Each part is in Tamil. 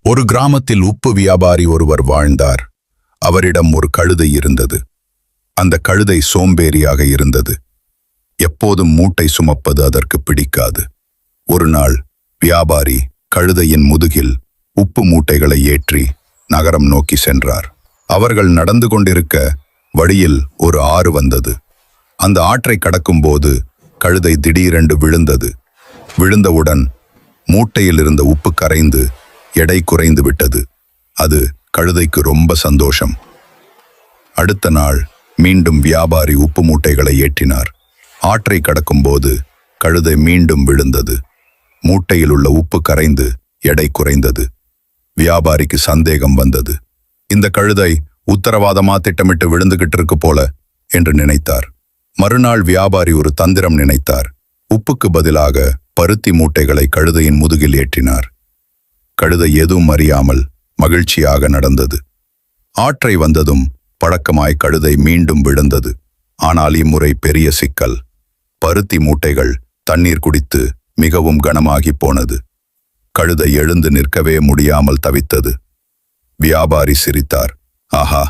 ஒரு கிராமத்தில் உப்பு வியாபாரி ஒருவர் வாழ்ந்தார். அவரிடம் ஒரு கழுதை இருந்தது. அந்த கழுதை சோம்பேறியாக இருந்தது. எப்போதும் மூட்டை சுமப்பது அதற்கு பிடிக்காது. ஒரு நாள் வியாபாரி கழுதையின் முதுகில் உப்பு மூட்டைகளை ஏற்றி நகரம் நோக்கி சென்றார். அவர்கள் நடந்து கொண்டிருக்க வழியில் ஒரு ஆறு வந்தது. அந்த ஆற்றை கடக்கும்போது கழுதை திடீரென்று விழுந்தது. விழுந்தவுடன் மூட்டையில் இருந்த உப்பு கரைந்து எடை குறைந்து விட்டது. அது கழுதைக்கு ரொம்ப சந்தோஷம். அடுத்த நாள் மீண்டும் வியாபாரி உப்பு மூட்டைகளை ஏற்றினார். ஆற்றை கடக்கும்போது கழுதை மீண்டும் விழுந்தது. மூட்டையில் உள்ள உப்பு கரைந்து எடை குறைந்தது. வியாபாரிக்கு சந்தேகம் வந்தது. இந்த கழுதை உத்தரவாதமா திட்டமிட்டு விழுந்துகிட்டு இருக்கு போல என்று நினைத்தார். மறுநாள் வியாபாரி ஒரு தந்திரம் நினைத்தார். உப்புக்கு பதிலாக பருத்தி மூட்டைகளை கழுதையின் முதுகில் ஏற்றினார். கழுதை எதுவும் அறியாமல் மகிழ்ச்சியாக நடந்தது. ஆற்றை வந்ததும் பழக்கமாய் கழுதை மீண்டும் விழுந்தது. ஆனால் இம்முறை பெரிய சிக்கல். பருத்தி மூட்டைகள் தண்ணீர் குடித்து மிகவும் கனமாகி போனது. கழுதை எழுந்து நிற்கவே முடியாமல் தவித்தது. வியாபாரி சிரித்தார். ஆஹா,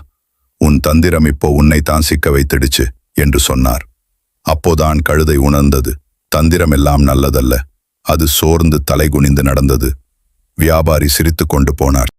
உன் தந்திரம் இப்போ உன்னைத்தான் சிக்க வைத்திடுச்சு என்று சொன்னார். அப்போதான் கழுதை உணர்ந்தது, தந்திரம் எல்லாம் நல்லதல்ல. அது சோர்ந்து தலைகுனிந்து நடந்தது. வியாபாரி சிரித்துக் கொண்டு போனார்.